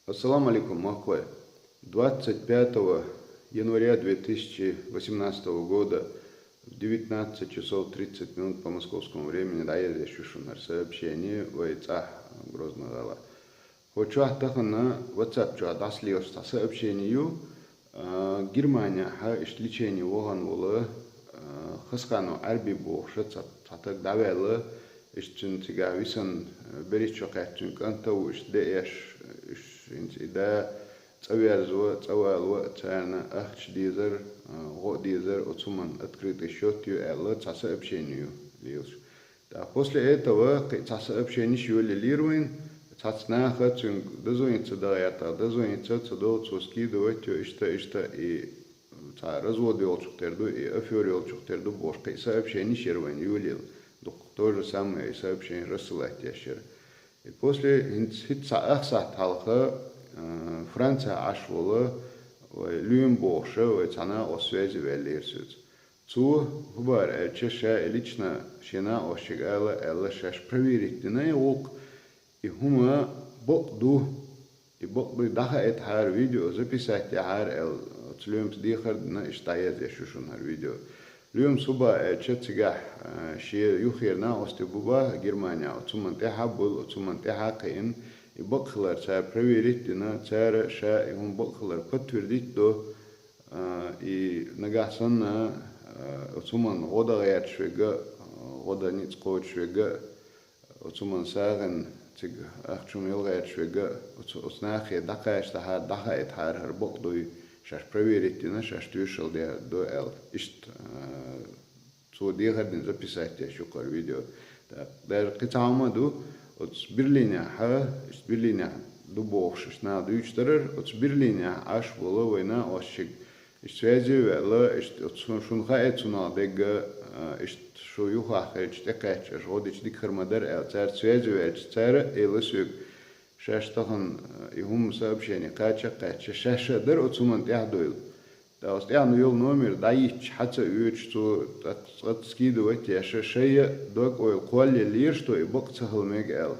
Ассаламу алейкум, Махвай. 25 января 2018 года в 19 часов 30 минут по московскому времени дает ещушунар сообщение войца Грозного. Хочу на WhatsApp чуат аслиоста сообщению Германия лечение воган было хаскану арби бохша цатак давела ишчин тига висан беричокатчин кантауш деяш إذا تسوال تاعنا أخش ديزر غو ديزر وثمن открыт счет юэлла цаса общению лилш. Да после этого цаса общение юэллируин цацна хатун дозвониться до этого дозвониться цудол скидывать что и ца развод делчуктерду и афёрелчуктерду бошка сообщение шервань юэлил. То же самое сообщение рассылать ящер. И после Франция ашвола Люмбоша, она о связи велирсует. Цу губар чеша лично шена ошигала элла шаш проверить на волк и хума бокду и бокду даха это хар видео записать хар эл цлюм дихар на иштаят яшушун хар видео. Люм суба чецга ши юхирна остебуба Германия цуман техабул цуман техакин и бокхлар ца проверить на цара ша и он бокхлар подтвердить до и нагасан на цуман года ячвега года ницкочвега цуман саган циг ахчумел ячвега уснахе дакаш даха этхар бокдой шаш проверить на шаш тюшел до эл ишт цу дихадин записать я шукар видео даже китамаду от Берлиня Берлиня дубовшиш на дучтерер от Берлиня аш было война ошиг связи вела от шунха эцуна дега шо юха хэч такач родич дикхармадар эл цар связи велч цар элсуг шаштахан ихум сообщение кача шашадер от суман яхдойл да остяну юл номер даич хаца үч цу скидывать я шея док ойл колли лир что и бок цахалмег эл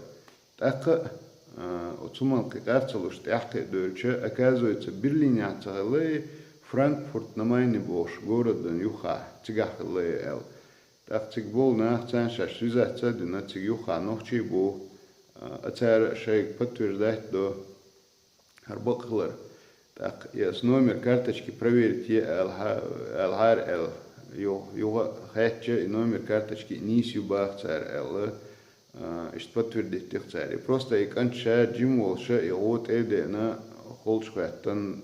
так от суман карталуш тяхке дольче оказывается Берлине цахалей Франкфурт на майне бош город юха цигахлей эл так цигбол на цаншаш связаться на циг юха нохчи бо отцар шейк подтверждать до Харбоклер. Так, с номер карточки проверить ЛХР Л. Его хэтче и номер карточки нисью бах цар Л. Ишт подтвердить тех цари. Просто и канча джим волша и вот эде на холшхаттан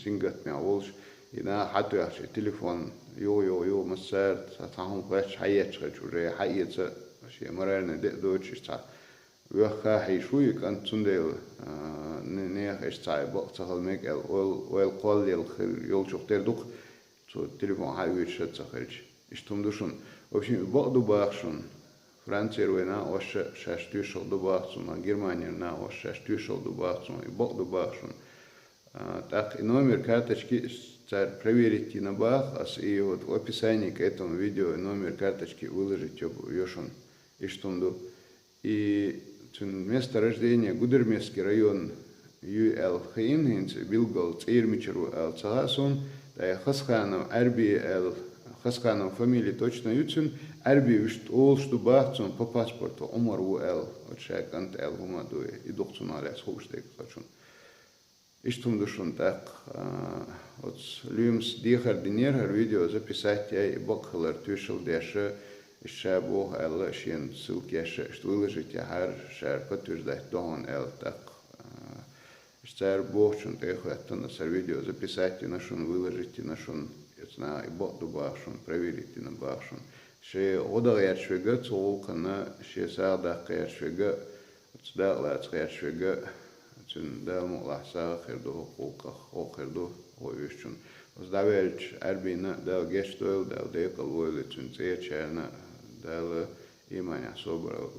сингат мя волш и на хату яхши телефон йо масар сатахум хэтч хайет чурэ хайет ши марарна де дочиш ца وياخا حيشوي كان تندل نيخ إشتاي بق تخلمك ال قال يل شوكتير دوك تو تليفون هاي ويشت تخرج إشتم دوشون وبشين بق دو باخشون فرنسا وينا وش شاشتيشل دو باخشون Германия на وش شاشتيشل دو باخشون بق دو باخشون так и номер карточки царь проверить на бах ас и вот в описании к этому видео номер карточки выложить ёшон إشتم دو и место рождения Гудермесский район ЮЛ Хейнхинц Билгал Цейрмичеру Эл Цагасон, да Хасханов Арби Эл Хасханов фамилия точно Юцин, Арби вишт ол что бахцун по паспорту Омару Эл, от Шайкант Эл Гумадуе и докцун аляс Ховштейк Хачун. Иштум душун так, от Люмс Дихар Динер видео записать я и Бокхалар Тюшел Дяша еще Бог Элла шин ссылки еще что выложить я хар шар подтверждать дон Эл так что Бог шун тех это на видео записать и нашун выложить и нашун я и Бог дубашун проверить и на башун ше ода я швега цолка на ше сада я швега цда ла я швега цун да мула са хердо колка хердо ойшун Сдавельч Арбина дал гештойл дал декал войлы цун цечерна дал иманя собрал.